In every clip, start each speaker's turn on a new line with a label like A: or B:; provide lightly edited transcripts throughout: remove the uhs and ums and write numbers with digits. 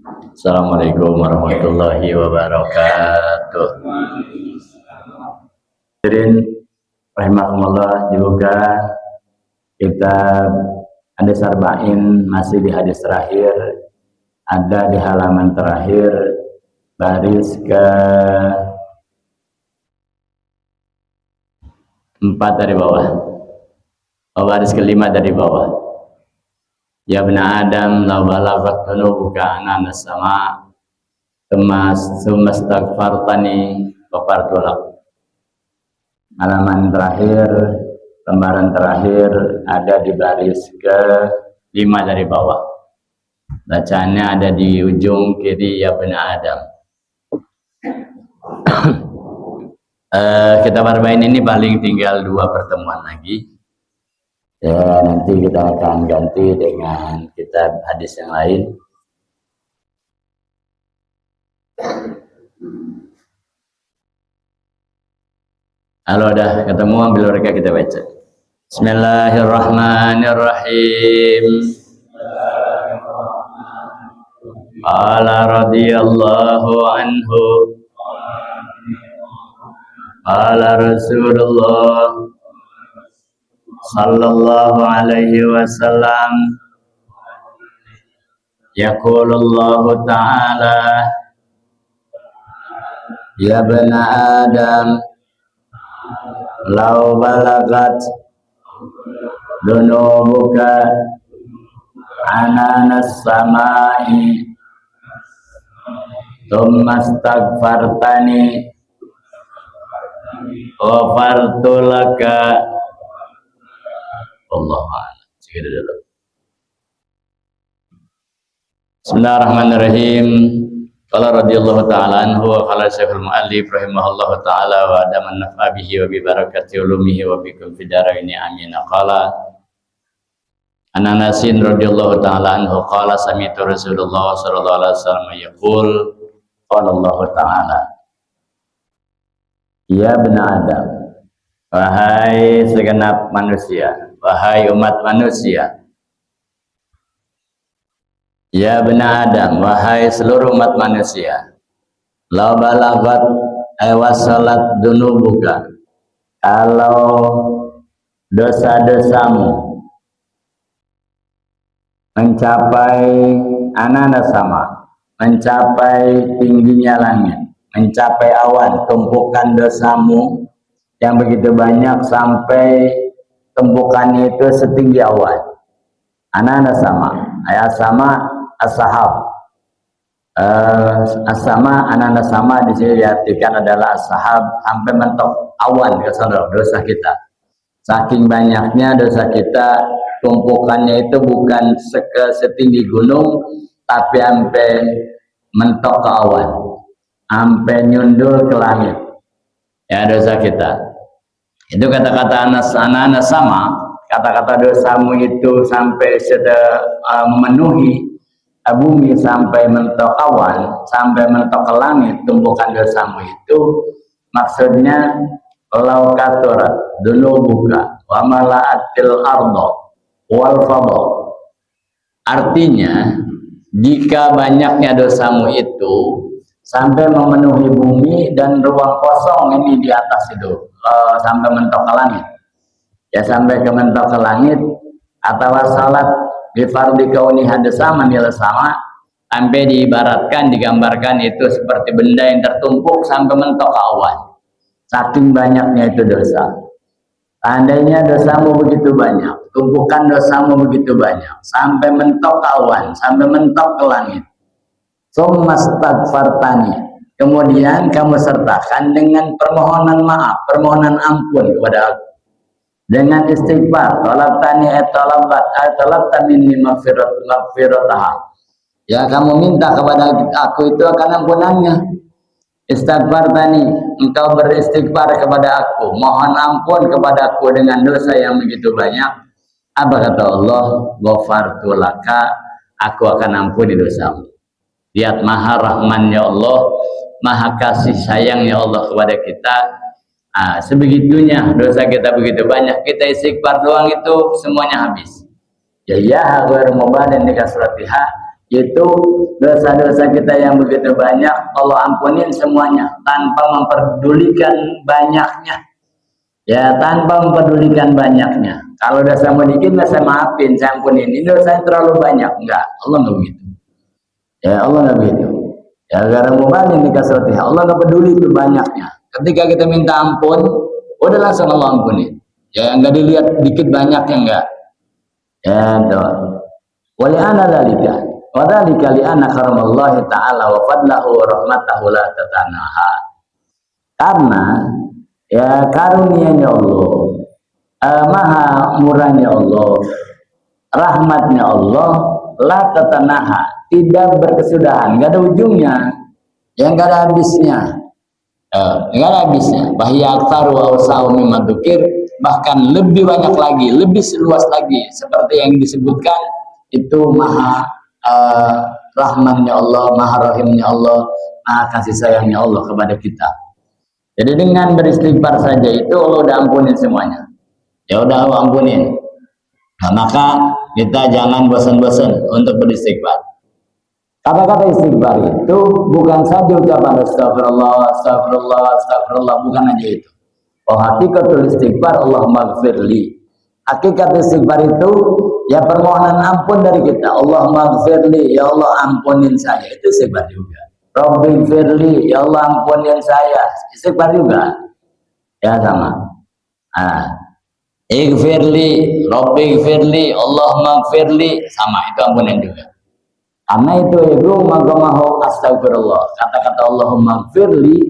A: Assalamualaikum warahmatullahi wabarakatuh. Hadirin rahimakumullah, juga kita hadis arba'in masih di hadis terakhir, ada di halaman terakhir baris ke 4 dari bawah, baris ke-5 dari bawah. Ya bna Adam law balagat dhunubuka ananas sama sumastagfartani wafartulak. Halaman terakhir, lembaran terakhir ada di baris ke-5 dari bawah. Bacaannya ada di ujung kiri, ya bna Adam. Kitab arba'in ini paling tinggal 2 pertemuan lagi. Ya, nanti kita akan ganti dengan kitab hadis yang lain. Halo, udah ketemu, ambil mereka kita baca. Bismillahirrahmanirrahim. Qala radhiyallahu anhu. Qala Rasulullah sallallahu alaihi wasallam, yaqulullahu ta'ala, ya bana Adam law balagat dunubuka ananas samai thumma astaghfartani ghafartu laka. Allah a'lam. Bismillahirrahmanirrahim. Qala radhiyallahu ta'ala anhu wa qala syekhul mu'allif rahimahullahu ta'ala wa adaman naf'a bihi wa bi barakati ulumihi wa bikum fid dharaini amin. Qala an Anasin radhiyallahu ta'ala anhu qala sami'tu Rasulullah sallallahu alaihi wasallam yaqul qala Allah ta'ala, ya bna Adam, wahai segenap manusia, wahai umat manusia, ya bna Adam, wahai seluruh umat manusia, la balagat wasalat dunubuka, kalau dosa-dosamu mencapai anana sama, mencapai tingginya langit, mencapai awan, tumpukan dosamu yang begitu banyak sampai tumpukannya itu setinggi awan. Anana sama, ayat sama ashab. Asama anana sama di sini diartikan adalah ashab, sampai mentok awan ke sana dosa kita. Saking banyaknya dosa kita, tumpukannya itu bukan setinggi gunung, tapi sampai mentok ke awan, sampai nyundul ke langit. Ya, dosa kita. Itu kata-kata anak-anak sama, kata-kata dosamu itu sampai memenuhi bumi, sampai mentok awan, sampai mentok ke langit, tumpukan dosamu itu maksudnya lau katurat dunubuka wa mala'atil ardo wal fadha. Artinya, jika banyaknya dosamu itu sampai memenuhi bumi dan ruang kosong ini di atas itu, sampai mentok ke langit, ya sampai ke mentok ke langit, atau salat bifardi kauni hadasa manil sama, sampai diibaratkan, digambarkan itu seperti benda yang tertumpuk sampai mentok ke awan, saking banyaknya itu dosa. Andainya dosamu begitu banyak, tumpukan dosamu begitu banyak, sampai mentok ke awan, sampai mentok ke langit, sumastagfartani, kemudian kamu sertakan dengan permohonan maaf, permohonan ampun kepada aku, dengan istighfar, talabtani talabtani maghfiratah, ya kamu minta kepada aku itu akan ampunannya. Istighfartani, engkau beristighfar kepada aku, mohon ampun kepada aku dengan dosa yang begitu banyak. Apa kata Allah? Ghafartu laka, aku akan ampuni dosamu. Lihat maha rahmannya Allah, maha kasih sayangnya Allah kepada kita. Sebegitunya dosa kita begitu banyak, kita istighfar doang itu semuanya habis. Ya ghairu mubadin dikasratiha, Yaitu dosa-dosa kita yang begitu banyak Allah ampunin semuanya tanpa memperdulikan banyaknya. Ya, tanpa memperdulikan banyaknya. Kalau dosa mau dikit, saya maafin, saya ampunin. Ini dosa yang terlalu banyak. Enggak, Allah enggak begitu. Ya, Allah enggak begitu. Ya, gara mubalin dikasrati. Allah enggak peduli itu banyaknya. Ketika kita minta ampun, udah langsung Allah ampunin. Ya, enggak dilihat dikit banyaknya, enggak. Ya, doa. Wali ana dzalika. Wa dzalika li anna karamallahi ta'ala wa fadlahu wa rahmatahu la tatanaha. Karena ya karunia-Nya Allah, maha murahnya Allah, rahmatnya Allah, la tatanaha, tidak berkesudahan, nggak ada ujungnya, yang nggak ada habisnya, nggak ada habisnya. Bahya aktaru awsa'u mimma dzukir, bahkan lebih banyak lagi, lebih seluas lagi, seperti yang disebutkan itu maha rahmannya Allah, maha rahimnya Allah, maha kasih sayangnya Allah kepada kita. Jadi dengan beristighfar saja itu Allah udah ampunin semuanya. Ya udah Allah ampunin. Nah, maka kita jangan bosan-bosan untuk beristighfar. Kata-kata istighfar itu bukan saja ucapan astagfirullah, astagfirullah, astagfirullah, bukan aja itu. Oh, hakikatul istighfar Allahumma gfirli. Hakikat istighfar itu ya permohonan ampun dari kita. Allahumma gfirli, ya Allah ampunin saya. Itu istighfar juga. Rabbi firli, ya Allah ampunin saya, istighfar juga, ya sama. Ighfirli, Rabbi firli, Allahumma firli, sama itu ampunin juga. Karena itu magamahu astagfirullah. Kata-kata Allahumma firli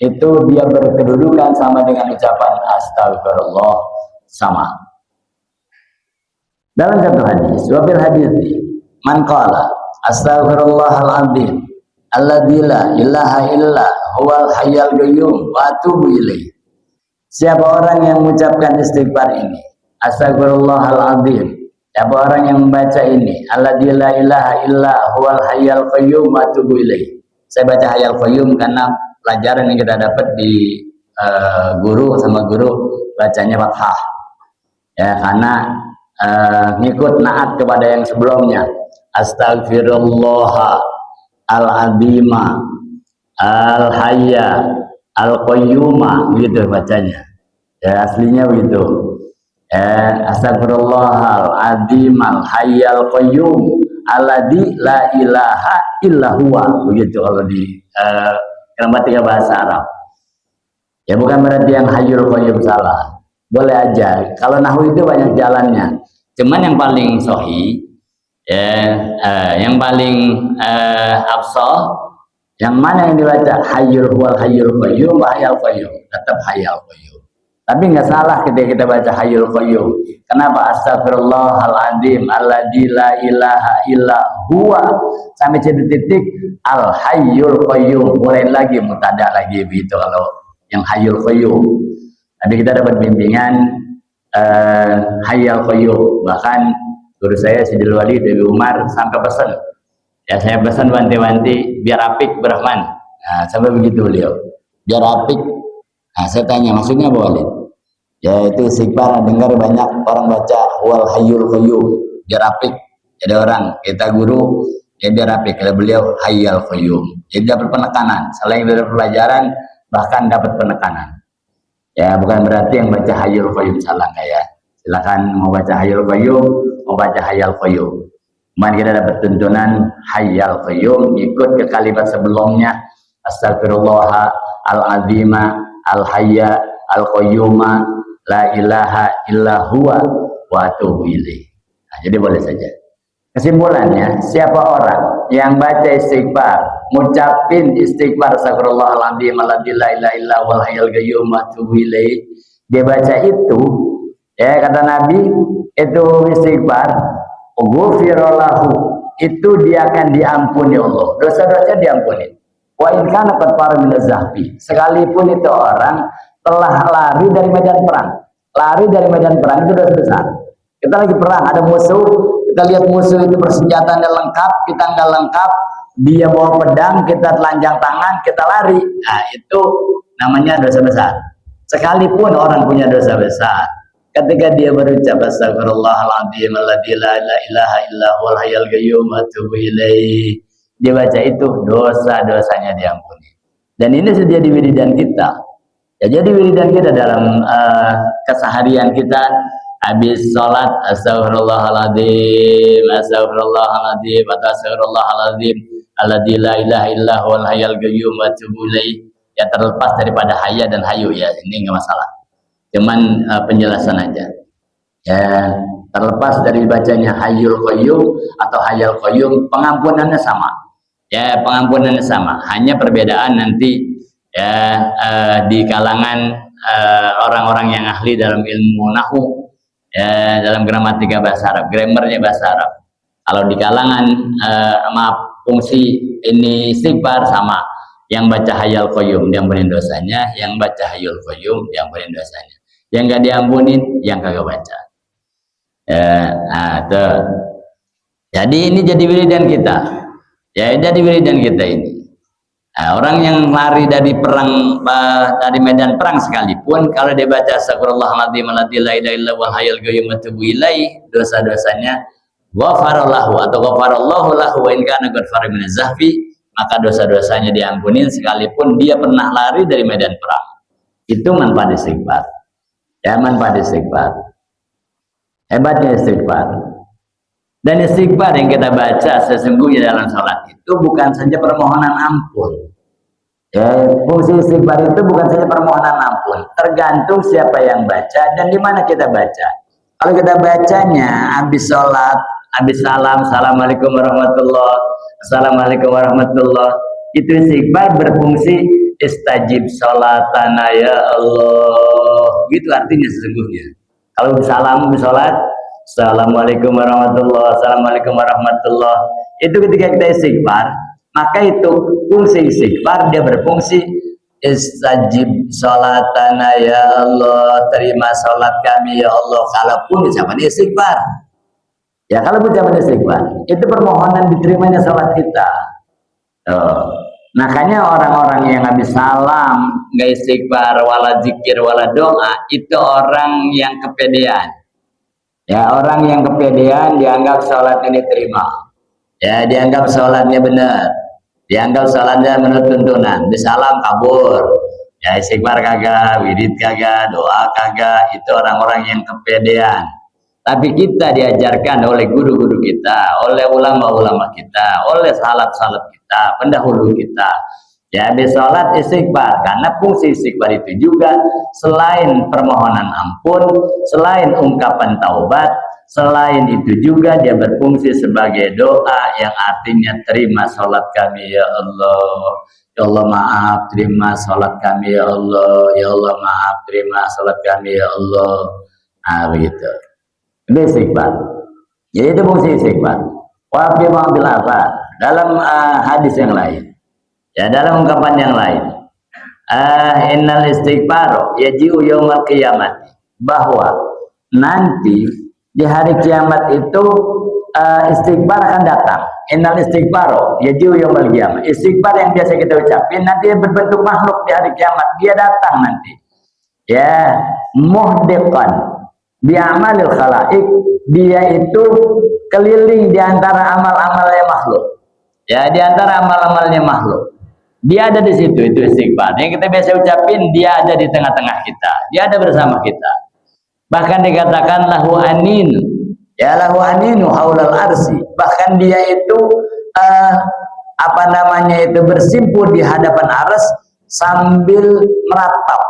A: itu dia berkedudukan sama dengan ucapan astagfirullah, sama. Dalam satu hadis, wabil hadis man qala astaghfirullahaladzim alladzi la ilaha illa huwal hayyul qayyum wa atubu ilaih. Siapa orang yang mengucapkan istighfar ini, astagfirullahaladzim, siapa orang yang membaca ini, alladzi la ilaha illa huwal hayyul qayyum wa atubu ilaih. Saya baca hayyul qayyum karena pelajaran yang kita dapat di guru sama guru bacanya fathah. Ya, karena ngikut naat kepada yang sebelumnya. Astagfirullah al-azima al-hayya al-qayyuma, begitu bacanya. Ya, aslinya begitu. Astagfirullah al-azim al-hayya al-qayyum alladzi la ilaha illa huwa, begitu kalau di gramatika bahasa Arab. Ya, bukan berarti yang hayyul qayyum salah. Boleh aja. Kalau nahwu itu banyak jalannya. Cuman yang paling sahih yang paling afsal, yang mana yang dibaca hayyul huwal hayyul qayyum wa hayyul qayyum, tetap hayyul qayyum. Tapi nggak salah ketika kita baca hayyul qayyum. Kenapa? Astagfirullahaladzim alladzi la ilaha illa huwa sampai titik al hayyul qayyum, mulai lagi mutada lagi begitu kalau yang hayyul qayyum. Tadi kita dapat bimbingan hayyul qayyum, bahkan guru saya Sidil Wali Dewi Umar sampai pesan, ya saya pesan wanti-wanti biar apik Brahman. Nah, sampai begitu beliau, biar apik. Nah, saya tanya maksudnya apa Walid? Ya itu istighfar, dengar banyak orang baca wal hayyul qayyum, biar apik. Jadi orang kita guru ya biar apik, kalau beliau hayyul qayyum, jadi dapat penekanan. Selain dari pelajaran bahkan dapat penekanan. Ya bukan berarti yang baca hayyul qayyum salah, kayak silakan mau baca hayyul qayyum, mau baca hayyul qayyum. Cuman kita dapat tuntunan hayyul qayyum, ikut ke kalimat sebelumnya astagfirullah al-azima al-hayya al-qayyuma la ilaha illa huwa wa atubu ilaih. Nah, jadi boleh saja. Kesimpulannya, siapa orang yang baca istighfar, ngucapin istighfar astagfirullahaladzim alladzi la ilaha illa huwal hayyul qayyum wa atubu ilaih, dia baca itu, ya kata Nabi, itu istighfar, ghufirallahu, itu dia akan diampuni Allah, dosa-dosanya diampuni. Wa in kana qad fara min az-zahfi, sekalipun itu orang telah lari dari medan perang. Lari dari medan perang itu dosa besar. Kita lagi perang, ada musuh, kita lihat musuh itu persenjataannya lengkap, kita nggak lengkap, dia bawa pedang, kita telanjang tangan, kita lari. Nah, itu namanya dosa besar. Sekalipun orang punya dosa besar, ketika dia berucap astagfirullahaladzim alladzi la ilaha illa huwal hayyul qayyum wa atubu ilaih, dia baca itu dosa-dosanya diampuni. Dan ini sudah jadi wiridan kita. Ya, jadi wiridan kita dalam keseharian kita, habis sholat astagfirullahaladzim astagfirullahaladzim atau astagfirullahaladzim alladzi la ilaha illa huwal hayyul qayyum wa atubu ilaih. Ya, terlepas daripada hayya dan hayu, ya ini nggak masalah, cuman penjelasan aja ya. Terlepas dari bacanya hayyul qayyum atau hayyul qayyum, pengampunannya sama ya, pengampunannya sama, hanya perbedaan nanti ya di kalangan orang-orang yang ahli dalam ilmu nahwu ya, dalam gramatika bahasa Arab, grammarnya bahasa Arab. Kalau di kalangan fungsi ini istighfar sama, yang baca hayyul qayyum diampunin dosanya, yang baca hayyul qayyum diampunin dosanya, yang nggak diampunin yang kagak baca. Tuh. Jadi ini jadi wiridan kita. Ya, jadi wiridan kita ini. Orang yang lari dari perang, dari medan perang sekalipun, kalau dia baca astagfirullahaladzim alladzi la ilaha illa huwal hayyul qayyum wa atubu ilaih, dosa-dosanya ghafarallahu atau ghafarallahu lahu wa in kana ghafara minaz zahfi, maka dosa-dosanya diampunin sekalipun dia pernah lari dari medan perang. Itu manfaat istighfar. Ya, manfaat istighfar. Hebatnya istighfar. Dan istighfar yang kita baca sesungguhnya dalam sholat itu bukan saja permohonan ampun. Ya, fungsi istighfar itu bukan saja permohonan ampun, tergantung siapa yang baca dan di mana kita baca. Kalau kita bacanya habis sholat, habis salam, assalamualaikum warahmatullahi, assalamualaikum warahmatullahi, itu istighfar berfungsi istajib sholatana ya Allah, gitu artinya sesungguhnya. Kalau salam habis sholat, assalamualaikum warahmatullahi, assalamualaikum warahmatullahi, itu ketika kita istighfar, maka itu fungsi istighfar, dia berfungsi istajib sholatana ya Allah, terima sholat kami ya Allah. Kalaupun ucapan istighfar, ya kalau ucapan istighfar itu permohonan diterimanya sholat kita. Makanya orang-orang yang habis salam nggak istighfar, wala zikir, wala doa, itu orang yang kepedean. Ya, orang yang kepedean dianggap sholat ini terima. Ya, dianggap sholatnya benar, dianggap sholatnya menurut tuntunan. Disalam kabur, ya istighfar kagak, wirid kagak, doa kagak, itu orang-orang yang kepedean. Tapi kita diajarkan oleh guru-guru kita, oleh ulama-ulama kita, oleh salaf-salaf kita, pendahulu kita, ya habis sholat istighfar, karena fungsi istighfar itu juga selain permohonan ampun, selain ungkapan taubat, selain itu juga dia berfungsi sebagai doa yang artinya terima sholat kami ya Allah, ya Allah maaf terima sholat kami ya Allah, ya Allah maaf terima sholat kami ya Allah. Begitu. Itu istighfar. Jadi itu fungsi istighfar. Wa fi ba'dil afat, dalam hadis yang lain, ya dalam ungkapan yang lain, innal istighfar yaji'u yaumal qiyamah, bahwa nanti di hari kiamat itu istighfar akan datang. Innal istighfar yaji'u yaumal qiyamah, istighfar yang biasa kita ucapin nanti berbentuk makhluk di hari kiamat, dia datang nanti. Ya, muhdiqan bi'amalil khalaik, dia itu keliling di antara amal-amalnya makhluk. Ya, di antara amal-amalnya makhluk. Dia ada di situ, itu istighfar. Yang kita biasa ucapin, dia ada di tengah-tengah kita. Dia ada bersama kita. Bahkan dikatakan lahu anin. Ya, lahu aninu haulal arsi. Bahkan dia itu bersimpuh di hadapan arsy sambil meratap.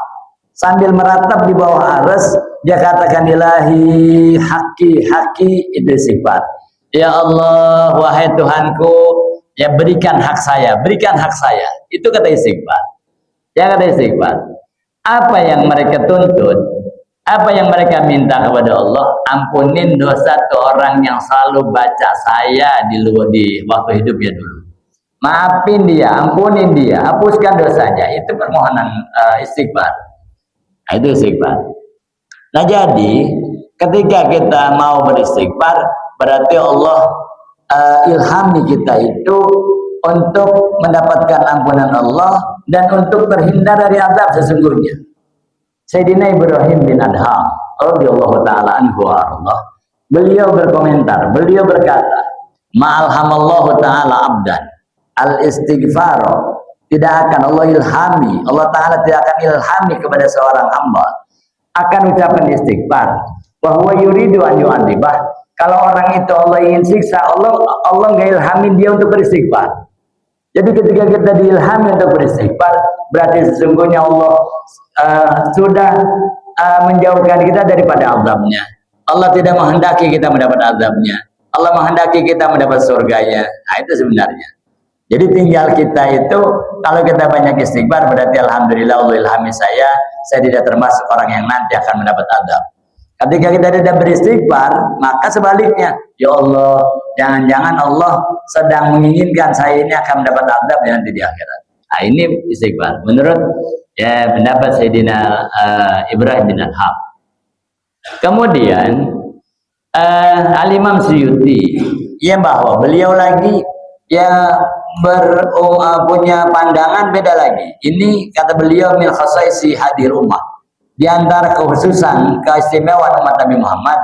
A: Sambil meratap di bawah arsy, dia katakan ilahi haki, itu istighfar. Ya Allah, wahai Tuhanku, ya berikan hak saya, berikan hak saya. Itu kata istighfar. Ya, kata istighfar. Apa yang mereka tuntut, apa yang mereka minta kepada Allah, ampunin dosa tuh orang yang selalu baca saya di waktu hidupnya dulu. Maafin dia, ampunin dia, hapuskan dosanya. Itu permohonan istighfar. Itu istighfar. Nah, jadi ketika kita mau beristighfar, berarti Allah ilhami kita itu untuk mendapatkan ampunan Allah dan untuk terhindar dari azab sesungguhnya. Sayyidina Ibrahim bin Adham, radhiyallahu taala anhu wa ardah, beliau berkomentar, beliau berkata, ma'alhamallahu taala abdan al istighfar, tidak akan Allah ilhami, Allah taala tidak akan ilhami kepada seorang hamba akan ucapan istighfar, bahwa yuridu an yu'adzibah, kalau orang itu Allah ingin siksa, Allah nggak ilhamin dia untuk beristighfar. Jadi ketika kita diilhami untuk beristighfar, berarti sesungguhnya Allah sudah menjauhkan kita daripada azabnya. Allah tidak menghendaki kita mendapat azabnya. Allah menghendaki kita mendapat surganya. Nah, itu sebenarnya. Jadi tinggal kita itu, kalau kita banyak istighfar, berarti alhamdulillah Allah ilhami saya tidak termasuk orang yang nanti akan mendapat azab. Ketika kita tidak beristighfar, maka sebaliknya, ya Allah, jangan-jangan Allah sedang menginginkan saya ini akan mendapat azab nanti di akhirat. Nah, ini istighfar. Menurut pendapat Sayyidina Ibrahim bin Adham. Kemudian Al-Imam Suyuti, bahwa beliau lagi punya pandangan beda lagi. Ini kata beliau min khasaisi hadir ummah. Di antara kekhususan keistimewaan umat Nabi Muhammad,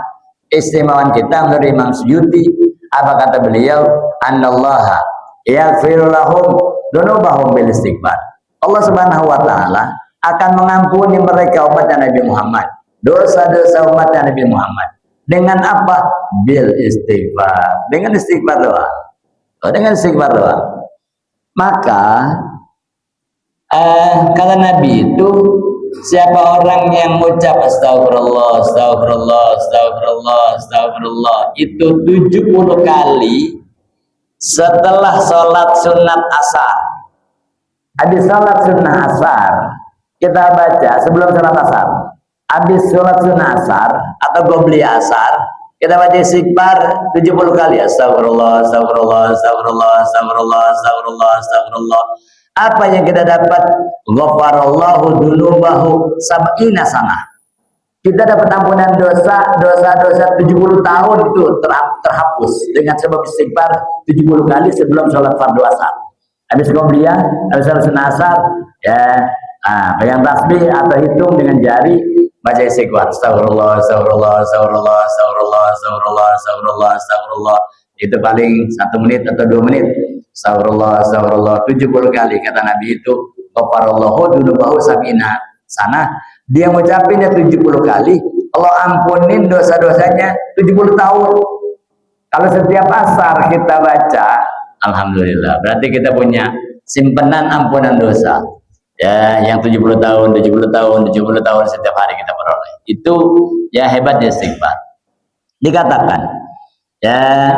A: keistimewaan kita menurut Imam Suyuti, apa kata beliau? Annallaha yaghfiru lahum dzunubahum bil istighfar. Allah Subhanahu wa taala akan mengampuni mereka umatnya Nabi Muhammad, dosa-dosa umatnya Nabi Muhammad. Dengan apa? Bil istighfar. Dengan istighfar doang. Dengan istighfar doang. Maka kata Nabi itu, siapa orang yang mengucap astagfirullah, astagfirullah, astagfirullah, astagfirullah itu 70 kali setelah sholat sunat asar. Habis sholat sunat asar, kita baca sebelum sholat asar. Habis sholat sunat asar atau qobliyah asar, kita baca istighfar 70 kali. Astagfirullah, astagfirullah, astagfirullah, astagfirullah, astagfirullah, astagfirullah. Apa yang kita dapat? Ghafarallahu dunubahu sab'ina sanah. Kita dapat ampunan dosa 70 tahun itu terhapus dengan sebab istighfar 70 kali sebelum sholat fardu asar. Habis qobliyah, habis sholat sunat asar, pegang tasbih atau hitung dengan jari, baca istighfar. Astagfirullah, astagfirullah, astagfirullah, astagfirullah, astagfirullah, astagfirullah, astagfirullah. Itu paling 1 menit atau 2 menit. Astagfirullah, astagfirullah 70 kali kata Nabi itu. Ghafarallahu dunubahu sab'ina sana. Dia ngucapinnya 70 kali, Allah ampunin dosa-dosanya 70 tahun. Kalau setiap asar kita baca, alhamdulillah, berarti kita punya simpenan ampunan dosa. Yang 70 tahun, 70 tahun, 70 tahun setiap hari kita peroleh. Itu hebatnya istighfar. Dikatakan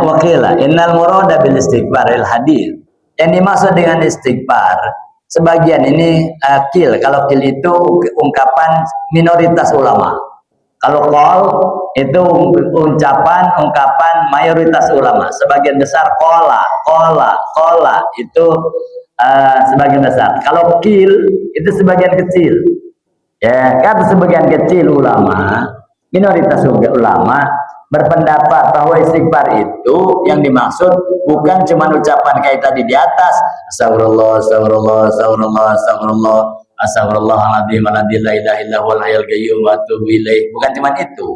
A: wakila innal murada bil istighfaril hadir. Yang dimaksud dengan istighfar, sebagian ini kil. Kalau kil itu ungkapan minoritas ulama. Kalau qol itu ungkapan mayoritas ulama. Sebagian besar qola itu sebagian besar. Kalau kil itu sebagian kecil. Kata sebagian kecil ulama, minoritas ulama berpendapat bahwa istighfar itu yang dimaksud bukan cuma ucapan kayak tadi di atas, astagfirullah, astagfirullah, astagfirullah, astagfirullah, astagfirullahaladzim, la ilaha illa huwal hayyul qayyum wa atubu ilaih. Bukan cuma itu.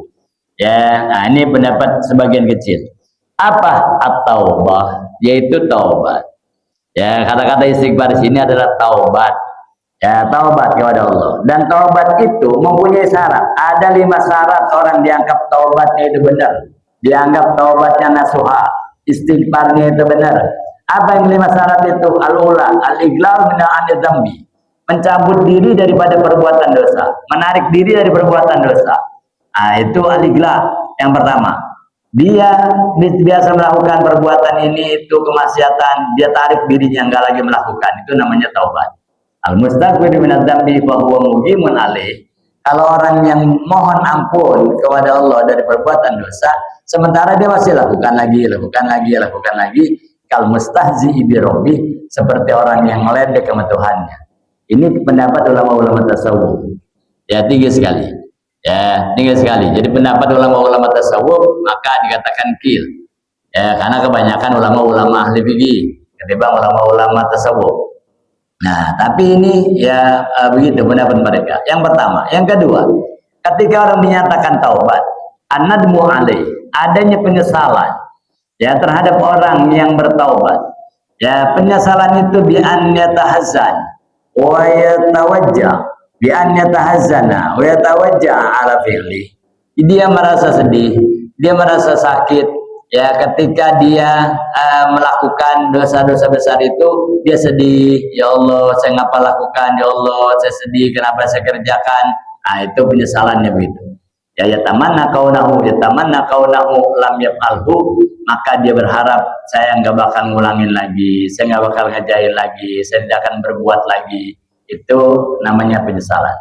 A: Nah ini pendapat sebagian kecil. Apa at-taubah? Yaitu taubat. Kata-kata istighfar di sini adalah taubat. Taubat kepada Allah. Dan taubat itu mempunyai syarat. Ada 5 syarat orang dianggap taubatnya itu benar. Dianggap taubatnya nasuha. Istighfarnya itu benar. Apa yang 5 syarat itu? Al-ula, al-iglal minal dzambi. Mencabut diri daripada perbuatan dosa. Menarik diri dari perbuatan dosa. Nah, itu al-iglal yang pertama. Dia biasa melakukan perbuatan ini itu kemaksiatan, dia tarik dirinya, enggak lagi melakukan. Itu namanya taubat. Al-mustaghfir minadz dzambi fa huwa muqimun alaih. Kalau orang yang mohon ampun kepada Allah dari perbuatan dosa, sementara dia masih lakukan lagi, kal mustahzi bi rabbi, seperti orang yang meledek sama Tuhannya. Ini pendapat ulama-ulama tasawuf. Tinggi sekali. Jadi pendapat ulama-ulama tasawuf maka dikatakan kil. Karena kebanyakan ulama-ulama ahli fikih ketimbang ulama-ulama tasawuf. Nah, tapi ini begitu pendapat mereka. Yang pertama, yang kedua, ketika orang dinyatakan taubat, an-nadmu alaih, adanya penyesalan ya terhadap orang yang bertaubat. Ya, penyesalan itu bi an yatahazzan wa yatawajjah, bi an yatahazzana wa yatawajjah ala fi'li. Dia merasa sedih, dia merasa sakit ya ketika dia melakukan dosa-dosa besar itu. Dia sedih, ya Allah saya ngapa lakukan, ya Allah saya sedih kenapa saya kerjakan. Nah, itu penyesalannya begitu ya. Yatamanna kaunahu lam yaf'alhu, maka dia berharap saya nggak bakal ngulangin lagi, saya nggak bakal ngejain lagi, saya tidak akan berbuat lagi. Itu namanya penyesalan.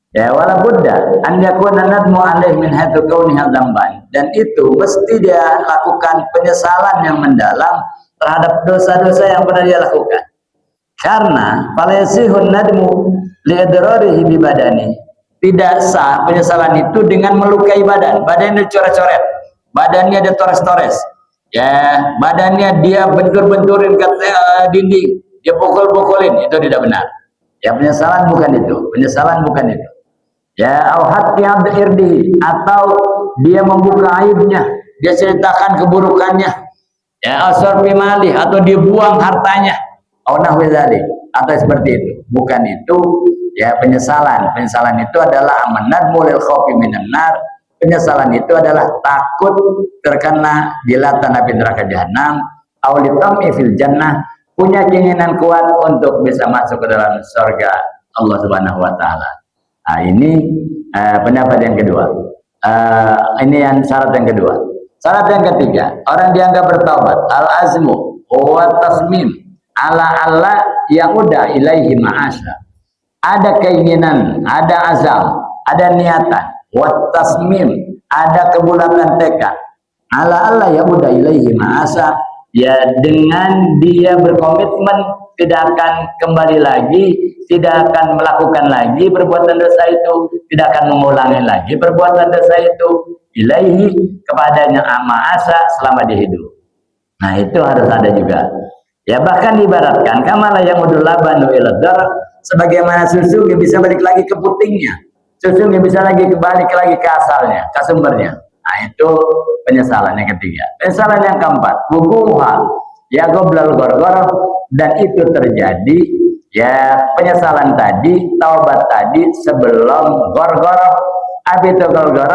A: Ya, wala budda an yakuna nadmu alaih min haitsu kauniha dzamban, dan itu mesti dia lakukan penyesalan yang mendalam terhadap dosa-dosa yang pernah dia lakukan. Karena falayasihun nadmu liadrarihi bi badani, tidak sah penyesalan itu dengan melukai badan. Badannya dicoret-coret, badannya ada tores-tores ya, badannya dia bentur-benturin ke dinding, dia pukul-pukulin, itu tidak benar ya. Penyesalan bukan itu, penyesalan bukan itu ya. Au hatta irdi, atau dia membuka aibnya, dia ceritakan keburukannya ya. Asar mali, atau dia buang hartanya, au nahwi dzalik, atau seperti itu. Bukan itu ya penyesalan. Penyesalan itu adalah amanadmu lil khaufi minan nar. Penyesalan itu adalah takut terkena jilatan api neraka jahanam, au litami fil jannah, punya keinginan kuat untuk bisa masuk ke dalam surga Allah Subhanahu wa taala. Nah, ini pendapat yang kedua. Ini yang syarat yang kedua. Syarat yang ketiga, orang dianggap bertaubat al-azmu wa tasmim ala Allah yang udah ilaihi ma'asya. Ada keinginan, ada azam, ada niatan, wa tasmim, ada kebulatan tekad. Ala Allah yang udah ilaihi ma'asya, ya dengan dia berkomitmen tidak akan kembali lagi, tidak akan melakukan lagi perbuatan dosa itu, tidak akan mengulangi lagi perbuatan dosa itu, ilaihi, kepadanya ma'asya selama dia hidup. Nah, itu harus ada juga. Ya, bahkan diibaratkan kamala yang udul labanu ila dar, sebagaimana susu yang bisa balik lagi ke putingnya, susu yang bisa lagi kembali lagi ke asalnya, ke sumbernya. Nah, itu penyesalan yang ketiga. Penyesalan yang keempat, wuquha ya qoblal gorgor, dan itu terjadi ya penyesalan tadi, taubat tadi sebelum gorgor. Abi itu gorgor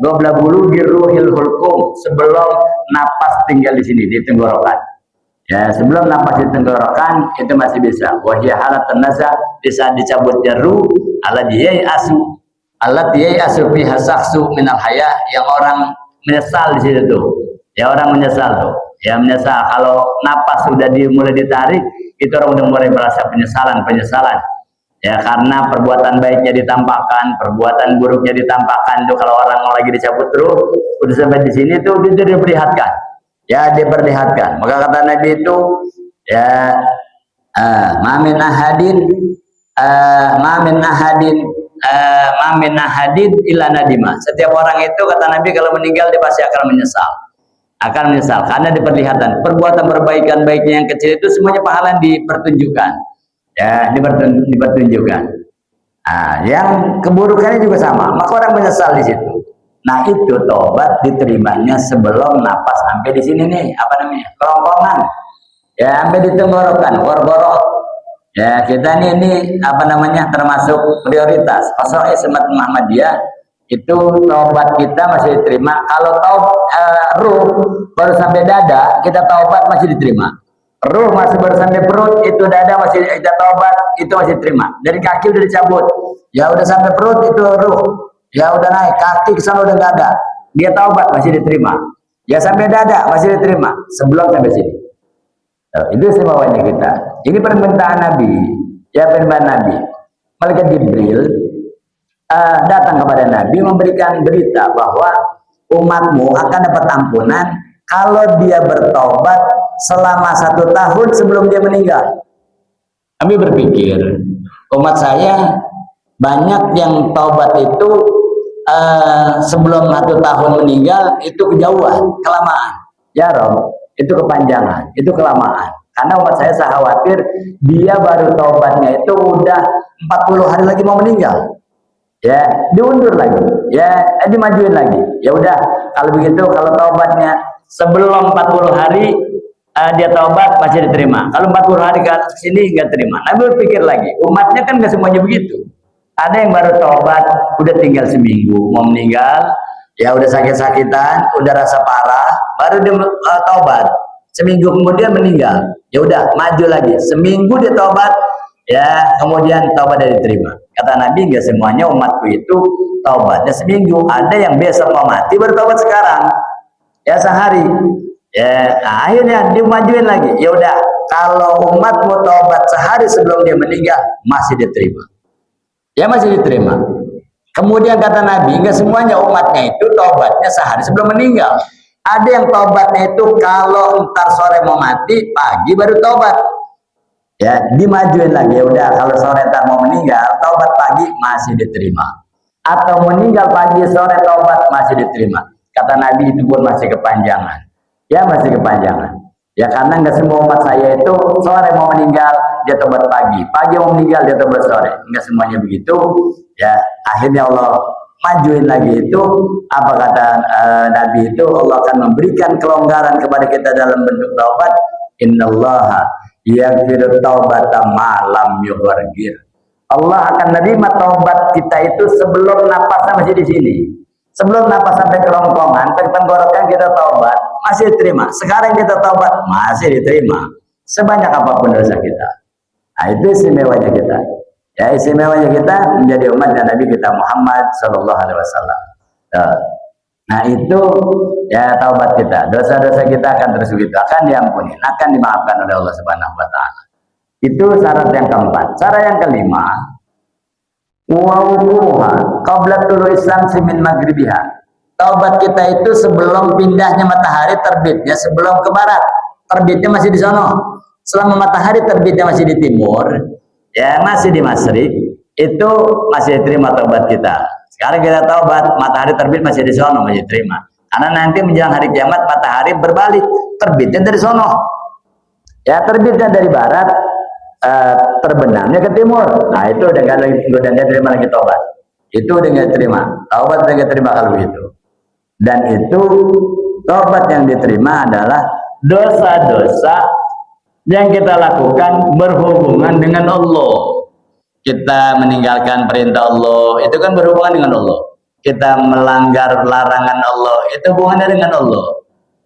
A: gobla bulu giruhil hulkum, sebelum napas tinggal di sini di tenggorokan. Ya, sebelum napas di tenggorokan itu masih bisa. Wahia halat tenaza, bisa dicabutnya ruh alat diyai asu fi hasaksu minal haya, yang orang menyesal di situ tuh. Ya, orang menyesal tuh. Ya, menyesal kalau napas sudah mulai ditarik, itu orang udah mulai merasa penyesalan. Ya, karena perbuatan baiknya ditampakkan, perbuatan buruknya ditampakkan. Itu kalau orang lagi dicabut ruh, udah sampai di sini tuh dia diperlihatkan. Ya, diperlihatkan. Maka kata Nabi itu ya mamin ahadin illa nadima. Setiap orang itu kata Nabi kalau meninggal dia pasti akan menyesal. Karena diperlihatkan perbuatan perbaikan baiknya yang kecil itu semuanya pahala dipertunjukkan. Ya, dipertunjukkan. Nah, yang keburukannya juga sama. Maka orang menyesal di situ. Nah, itu tobat diterimanya sebelum napas sampai di sini nih, apa namanya? Kerongkongan. Ya, sampai di tenggorokan, gorgoroh. Ya, kita ini apa namanya? Termasuk prioritas. Pasal Semat Muhammadiyah itu taubat kita masih diterima. Kalau ruh baru sampai dada, kita taubat masih diterima. Ruh masih baru sampai perut, itu dada masih kita taubat, itu masih diterima. Dari kaki udah dicabut, ya udah sampai perut itu ruh. Ya udah naik, kaki kesana udah nggak ada, dia taubat masih diterima. Ya sampai dada masih diterima, sebelum sampai sini. Itu istimewanya kita. Ini permintaan Nabi, ya firman Nabi. Malaikat Jibril datang kepada Nabi memberikan berita bahwa umatmu akan dapat ampunan kalau dia bertobat selama 1 tahun sebelum dia meninggal. Nabi berpikir, umat saya banyak yang taubat itu sebelum 1 tahun meninggal, itu kejauhan, kelamaan. Ya Rob, itu kepanjangan, itu kelamaan. Karena umat saya khawatir dia baru taubatnya itu udah 40 hari lagi mau meninggal. ya diundur lagi, ya dimajuin lagi. Ya udah, kalau begitu kalau taubatnya sebelum 40 hari dia taubat masih diterima. Kalau 40 hari ke sini nggak terima. Nabi berpikir lagi, umatnya kan nggak semuanya begitu. Ada yang baru taubat udah tinggal seminggu mau meninggal, ya udah sakit-sakitan, udah rasa parah, baru dia taubat. Seminggu kemudian meninggal, ya udah maju lagi. Seminggu dia taubat, ya kemudian taubat dia diterima. Kata Nabi, nggak semuanya umatku itu taubatnya seminggu. Ada yang besok mau mati baru taubat sekarang, ya sehari. Ya, nah, akhirnya dimajuin lagi. Ya udah, kalau umat mau taubat sehari sebelum dia meninggal masih diterima. Ya masih diterima. Kemudian kata Nabi, nggak semuanya umatnya itu taubatnya sehari sebelum meninggal. Ada yang taubatnya itu kalau ntar sore mau mati, pagi baru taubat. Ya, dimajuin lagi. Ya udah, kalau sore ntar mau meninggal, taubat pagi masih diterima. Atau meninggal pagi sore taubat masih diterima. Kata Nabi itu pun masih kepanjangan. Ya masih kepanjangan. Ya karena nggak semua umat saya itu sore mau meninggal dia tobat pagi, pagi mau meninggal dia tobat sore. Nggak semuanya begitu. Ya akhirnya Allah majuin lagi itu apa kata Nabi itu, Allah akan memberikan kelonggaran kepada kita dalam bentuk taubat. Innallaha yaghfiru taubata ma lam yughargir. Allah akan menerima taubat kita itu sebelum napasnya masih di sini. Sebelum napas sampai kerongkongan, tenggorokan kita taubat, masih diterima. Sekarang kita taubat, masih diterima. Sebanyak apapun dosa kita. Nah, itu istimewanya kita. Ya, istimewanya kita menjadi umat Nabi kita Muhammad Sallallahu Alaihi Wasallam. Nah, itu ya taubat kita. Dosa-dosa kita akan terus begitu, akan diampuni, akan dimaafkan oleh Allah Subhanahu Wa Taala. Itu syarat yang keempat. Syarat yang kelima, wawuha qabla tulu'i syamsi min maghribiha. Taubat kita itu sebelum pindahnya matahari terbitnya, sebelum ke barat. Terbitnya masih di sono. Selama matahari terbitnya masih di timur, ya masih di masyrik, itu masih diterima taubat kita. Sekarang kita taubat, matahari terbit masih di sono, masih diterima. Karena nanti menjelang hari kiamat matahari berbalik, terbitnya dari sono. Ya terbitnya dari barat, terbenamnya ke timur. Nah itu udah nggak terima lagi taubat. Itu udah nggak terima. Taubat udah nggak terima kalau itu. Dan itu taubat yang diterima adalah dosa-dosa yang kita lakukan berhubungan dengan Allah. Kita meninggalkan perintah Allah, itu kan berhubungan dengan Allah. Kita melanggar larangan Allah, itu hubungannya dengan Allah.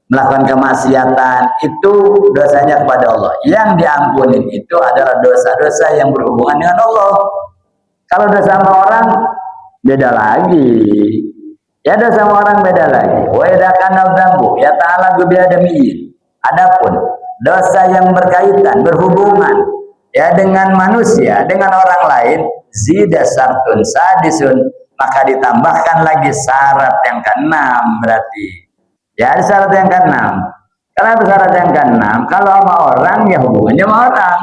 A: Melakukan kemaksiatan itu dosanya kepada Allah. Yang diampuni itu adalah dosa-dosa yang berhubungan dengan Allah. Kalau dosa sama orang beda lagi. Ya dosa sama orang beda lagi. Wa idza kana dzambu ya ta'ala bi adamiyin. Adapun dosa yang berkaitan berhubungan ya dengan manusia, dengan orang lain, zida syartun sadisun, maka ditambahkan lagi syarat yang keenam berarti. Ya ada syarat yang keenam. Kenapa syarat yang keenam? Kalau sama orang ya hubungannya sama orang.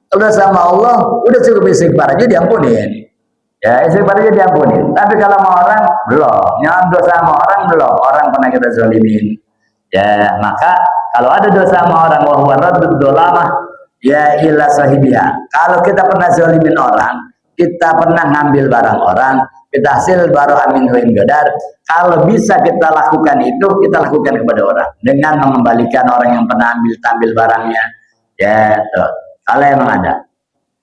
A: Kalau sama Allah udah cukup istighfar aja diampunin. Ya istighfar aja diampunin. Tapi kalau sama orang belum. Yang dosa sama orang belum. Orang pernah kita zalimin. Ya maka kalau ada dosa sama orang wa huwa raddud dolamah ya ila sahibiha. Kalau kita pernah zalimin orang, kita pernah ngambil barang orang, kita hasil baru amin huin gadar. Kalau bisa kita lakukan itu, kita lakukan kepada orang dengan mengembalikan orang yang pernah ambil barangnya. Ya, tuh. Kalau emang ada.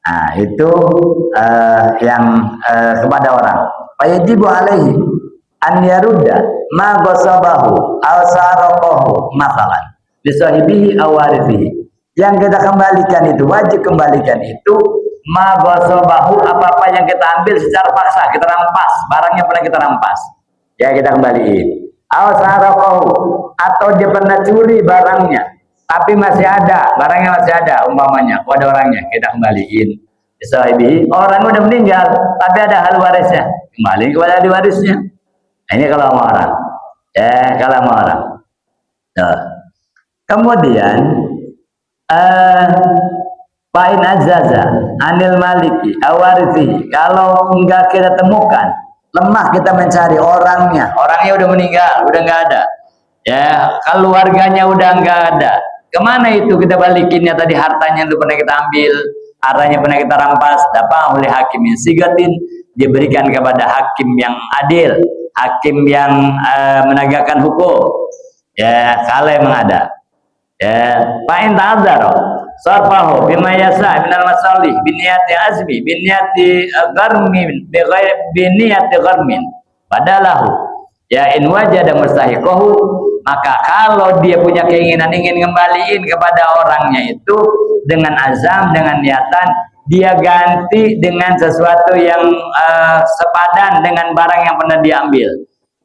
A: Nah, itu yang kepada orang. Fayajibu alaihi an yarudda ma ghasabahu aw saraqahu masalan li sahibihi aw warithihi. Yang kita kembalikan itu wajib kembalikan itu ma ghasabahu, apa-apa yang kita ambil secara paksa, kita rampas, barangnya pernah kita rampas. Ya kita kembaliin. Aw saraqahu, atau dia pernah curi barangnya, tapi masih ada, barangnya masih ada, umpamanya pada orangnya, kita kembaliin. Sahibi, orang udah meninggal, tapi ada hal warisnya, kembali kepada ahli warisnya. Nah, ini kalau sama orang. Ya, kalau sama orang. Nah. Kemudian Fa'in azaza anil maliki awarisi, kalau enggak kita temukan, lemah kita mencari orangnya udah meninggal, udah enggak ada. Ya, keluarganya udah enggak ada. Kemana itu kita balikinnya tadi hartanya itu pernah kita ambil, hartanya pernah kita rampas, dapat oleh hakimin sigatin, diberikan kepada hakim yang adil, hakim yang menegakkan hukum. Ya, kalau memang ada. Ya, fa'in ta'adzara sarfahu bima yasa minal masalih biniyati azmi biniyati gharmin biniyati gharmin padalahu ya in wajada mustahiqahu, maka kalau dia punya keinginan ingin ngembaliin kepada orangnya itu dengan azam, dengan niatan, dia ganti dengan sesuatu yang sepadan dengan barang yang pernah diambil.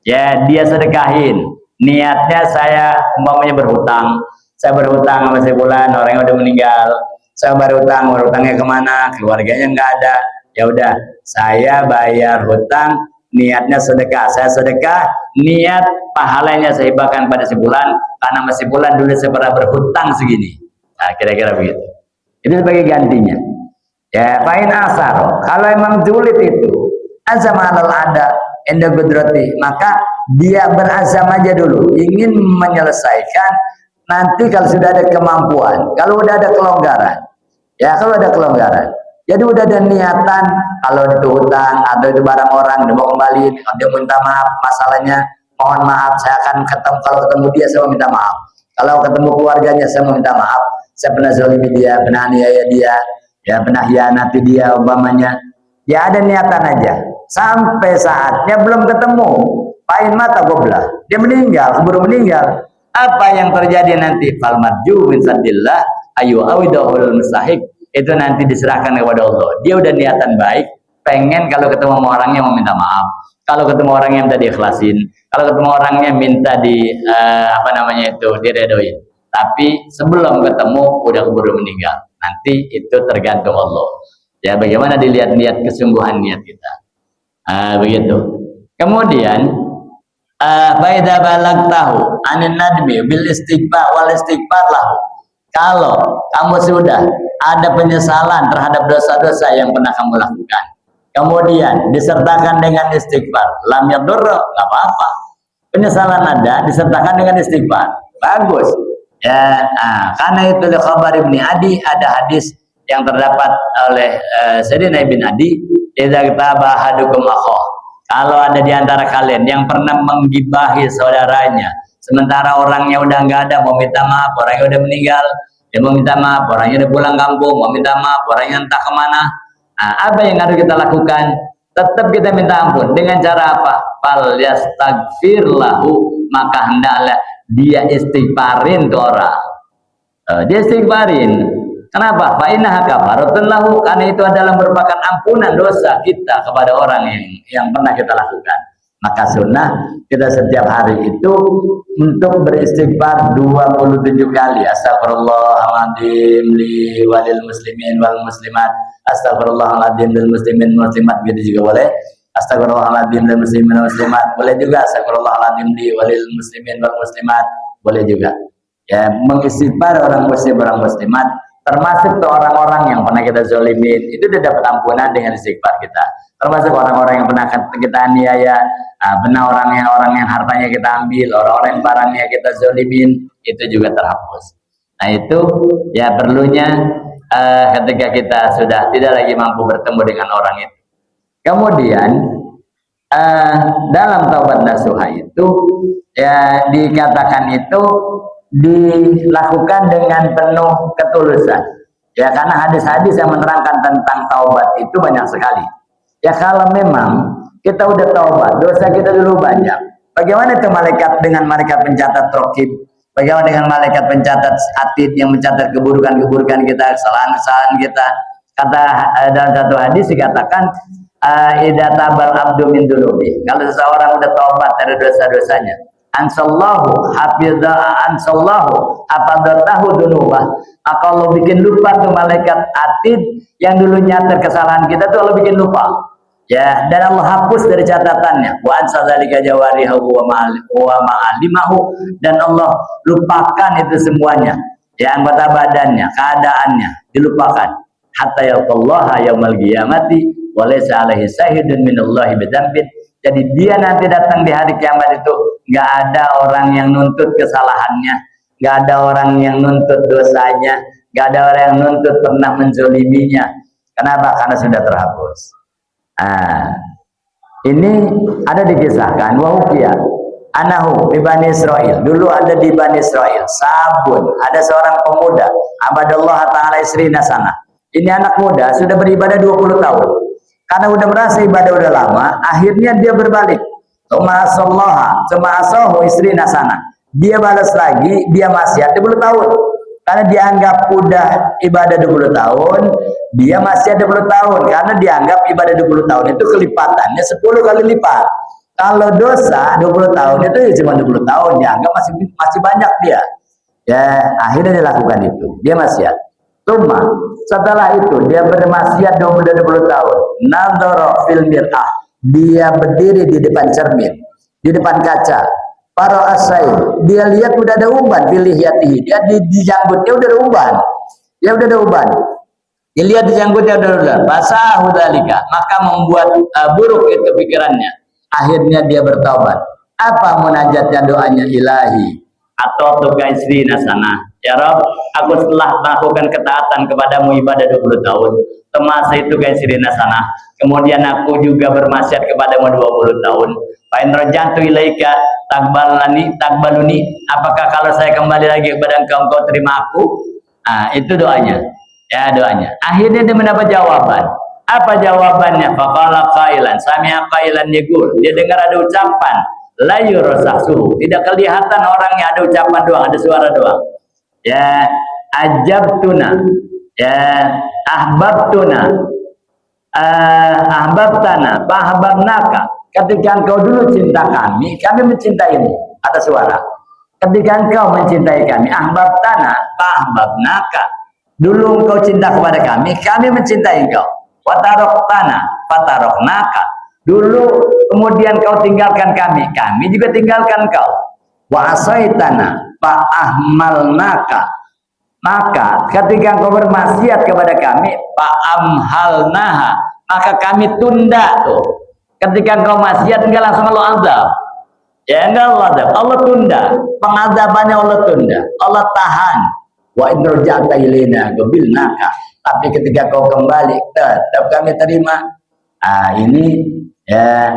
A: Ya, dia sedekahin. Niatnya saya umpamanya berhutang. Saya berhutang sama si bulan, orangnya udah meninggal. Saya berhutangnya kemana? Keluarganya nggak ada. Ya udah, saya bayar hutang. Niatnya sedekah. Saya sedekah. Niat pahalanya saya hibahkan pada si bulan, karena masih bulan dulu saya pernah berhutang segini. Nah, kira-kira begitu. Itu sebagai gantinya. Ya, fa'in asar. Kalau emang julid itu azam alal ada inda qudrati, maka dia berazam aja dulu ingin menyelesaikan. Nanti kalau sudah ada kemampuan, kalau udah ada kelonggaran, ya kalau ada kelonggaran, jadi udah ada niatan, kalau itu hutang atau itu barang orang, dia mau kembali, dia minta maaf, masalahnya mohon maaf, saya akan ketemu, kalau ketemu dia saya mau minta maaf, kalau ketemu keluarganya saya mau minta maaf, saya pernah zalimi dia, pernah aniaya dia, ya pernah hianati dia umpamanya, ya ada niatan aja, sampai saatnya belum ketemu, pain mata goblah, dia meninggal, keburu meninggal. Apa yang terjadi nanti? Fal marju min sadillah ayu awidahul mustahik, itu nanti diserahkan kepada Allah. Dia udah niatan baik, pengen kalau ketemu sama orangnya mau minta maaf, kalau ketemu orangnya minta diikhlasin, kalau ketemu orangnya minta diredoin. Tapi sebelum ketemu udah keburu meninggal. Nanti itu tergantung Allah. Ya, bagaimana dilihat-lihat kesungguhan niat kita. Begitu. Kemudian faida balag tahu anin nadmi bil istighfar wal istighfar lahu. Kalau kamu sudah ada penyesalan terhadap dosa-dosa yang pernah kamu lakukan, kemudian disertakan dengan istighfar, lam yadurra, nggak apa-apa. Penyesalan ada disertakan dengan istighfar, bagus. Ya, karena itu li khabar Ibnu Adi, ada hadis yang terdapat oleh Sayyidina Ibnu Adi, idza kitaba ahadukum akhahu, kalau ada di antara kalian yang pernah menggibahi saudaranya, sementara orangnya udah nggak ada, mau minta maaf, orangnya udah meninggal, dia mau minta maaf, orangnya udah pulang kampung, mau minta maaf, orangnya entah kemana. Nah, apa yang harus kita lakukan? Tetap kita minta ampun. Dengan cara apa? Fal yastaghfir lahu, maka hendaklah dia istighfarin ke orang. Dia istighfarin. Kenapa? Fa innaha kafaratun lahu, karena itu adalah merupakan ampunan dosa kita kepada orang yang pernah kita lakukan. Maka sunnah kita setiap hari itu untuk beristighfar 27 kali. Astagfirullahaladzim li walil muslimin wal muslimat. Astagfirullahaladzim lil muslimin muslimat, gitu juga boleh. Astagfirullahaladzim lil muslimin wal muslimat, boleh juga. Astagfirullahaladzim li walil muslimin wal muslimat, boleh juga. Ya, mengistighfar orang muslim orang muslimat, termasuk ke orang-orang yang pernah kita zolimin, itu sudah dapat ampunan dengan istighfar kita. Termasuk orang-orang yang pernah kita aniaya, benar orang yang hartanya kita ambil, orang-orang yang barangnya kita zolimin, itu juga terhapus. Nah itu ya perlunya ketika kita sudah tidak lagi mampu bertemu dengan orang itu. Kemudian dalam taubat nasuha itu ya dikatakan itu dilakukan dengan penuh ketulusan. Ya, karena hadis-hadis yang menerangkan tentang taubat itu banyak sekali. Ya, kalau memang kita udah taubat, dosa kita dulu banyak. Bagaimana itu malaikat dengan malaikat pencatat raqib? Bagaimana dengan malaikat pencatat atid yang mencatat keburukan-keburukan kita, kesalahan-kesalahan kita? Kata dalam satu hadis dikatakan idza tabal abdu min dunubi. Kalau seseorang udah taubat dari dosa-dosanya, ansallahu hafadzatahu dunubah, maka Allah bikin lupa tuh malaikat atid yang dulu nyatet kesalahan kita tuh Allah bikin lupa, ya, dan Allah hapus dari catatannya. Wa ansadzalika jawarihu wa ma'alimahu, dan Allah lupakan itu semuanya, ya, anggota badannya, keadaannya dilupakan. Hatta yalqallaha yaumal qiyamati wa laysa alaihi syahidun minallahi bidzambin. Jadi dia nanti datang di hari kiamat itu nggak ada orang yang nuntut kesalahannya, nggak ada orang yang nuntut dosanya, nggak ada orang yang nuntut pernah menzoliminya. Kenapa? Karena sudah terhapus. Ini ada dikisahkan wahukia anahu di Bani Israel. Dulu ada di Bani Israel sabun, ada seorang pemuda abadallah ta'ala isrina sana. Ini anak muda sudah beribadah 20 tahun. Karena udah merasa ibadah udah lama, akhirnya dia berbalik. Ma'asallaha isrina sana. Dia balas lagi, dia maksiat 20 tahun. Karena dianggap udah ibadah 20 tahun, dia masih ada 20 tahun. Karena dianggap ibadah 20 tahun itu kelipatannya 10 kali lipat. Kalau dosa 20 tahun itu ya cuma 20 tahun, dianggap masih banyak dia. Ya, akhirnya dia lakukan itu. Dia maksiat. Cuma setelah itu dia bermaksiat 20 tahun. Nadhara fil mir'ah. Dia berdiri di depan cermin, di depan kaca. Para asai, dia lihat udah ada uban pilih yatihi. Dia di janggutnya udah ada uban. Ya udah ada uban. Dia lihat di janggutnya udah ada. Basahu dzalika, maka membuat buruk itu pikirannya. Akhirnya dia bertaubat. Apa munajatnya, doanya? Ilahi atau tugas isrina sana. Ya Rabb, aku setelah melakukan ketaatan kepadamu ibadah 20 tahun. Semasa itu guys isrina sana. Kemudian aku juga bermaksiat kepadamu 20 tahun. Fa in rajantu ilaika takbaluni. Apakah kalau saya kembali lagi kepada engkau terima aku? Itu doanya. Ya, doanya. Akhirnya dia mendapat jawaban. Apa jawabannya? Faqala qailan, sami'a qailan yaqul. Dia dengar ada ucapan, la yurasahsu. Tidak kelihatan orangnya, ada ucapan doang, ada suara doang. Ya, ajabtuna. Ya, ahbabtuna. Ahbabtana, fahababnaka. Ketika engkau dulu cinta kami mencintaimu. Ada suara. Ketika engkau mencintai kami, ahbabtana, fahababnaka. Dulu engkau cinta kepada kami mencintai engkau. Watarokhtana, fatarokhnaka. Dulu kemudian kau tinggalkan kami juga tinggalkan kau. Wa asaitana, fa'ahmalnaka. Maka ketika engkau bermaksiat kepada kami, fa'amhalnaha, maka kami tunda tuh. Ketika engkau maksiat enggak langsung Allah azab. Ya enggak Allah azab, Allah tunda. Pengazabannya Allah tunda, Allah tahan. Wa in raja'ta ilaina qabilnaka. Tapi ketika kau kembali, tetap kami terima. Ini ya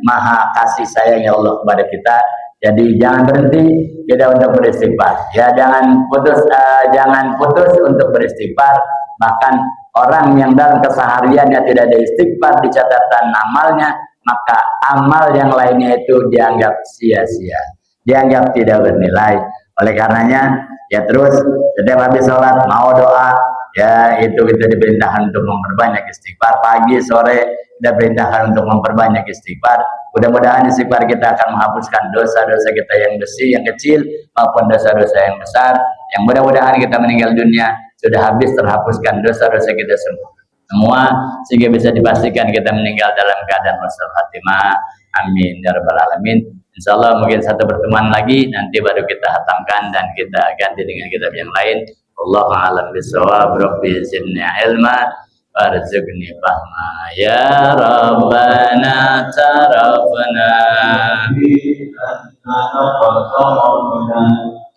A: maha kasih sayang ya Allah kepada kita. Jadi jangan berhenti kita untuk beristighfar. Ya jangan putus untuk beristighfar. Bahkan orang yang dalam kesehariannya tidak ada istighfar di catatan amalnya, maka amal yang lainnya itu dianggap sia-sia, dianggap tidak bernilai. Oleh karenanya ya terus setiap habis sholat mau doa, ya itu kita diperintahkan untuk memperbanyak istighfar. Pagi sore kita perintahkan untuk memperbanyak istighfar. Mudah-mudahan istighfar kita akan menghapuskan dosa-dosa kita yang besar, yang kecil maupun dosa-dosa yang besar. Yang mudah-mudahan kita meninggal dunia sudah habis terhapuskan dosa-dosa kita semua, sehingga bisa dipastikan kita meninggal dalam keadaan husnul khatimah. Amin ya rabbal alamin. Insyaallah mungkin satu pertemuan lagi nanti baru kita hatamkan dan kita ganti dengan kitab yang lain. Wallahu a'lam bishawab. Rabbi zidni ilma warzuqni fahma. Ya Rabbana tarafna bi annana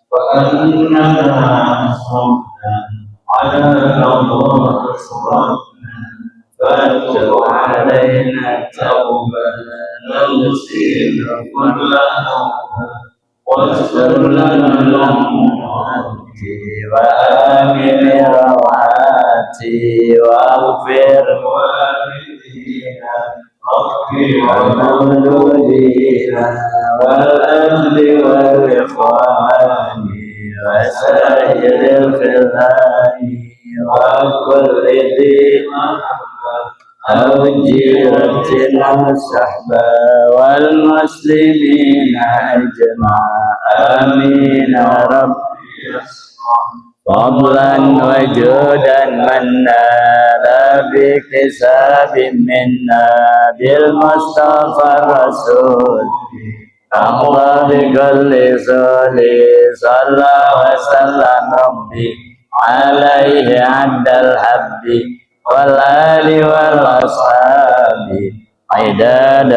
A: wa annana ala Allah فَاتَّقُ عَلَيْنَا التَّوْبَةَ نَغْسِلْ كُلَّهُ وَاغْفِرْ لَنَا الْأَمْوَاتِ وَآمِنِ رَوْعَاتِ وَاغْفِرْ وَالِدِينَ وَمَوْلُودِينَ وَالْأَهْلِ وَالْإِخْوَانِ وَسَائِرِ الْخِلَانِ وَكُلِّ ذِي أو جيرة الصحبة والمسلمين أجمعين آمين يا رب فضلا وجودا منا لا بكساب منا بالمصطفى الرسول الله بكل صلي صلى وسلم ربي عليه عند الحب والآل والأصحاب عداد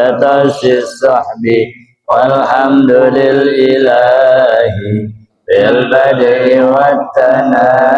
A: الصحب والحمد لله بالبدء والتناهي.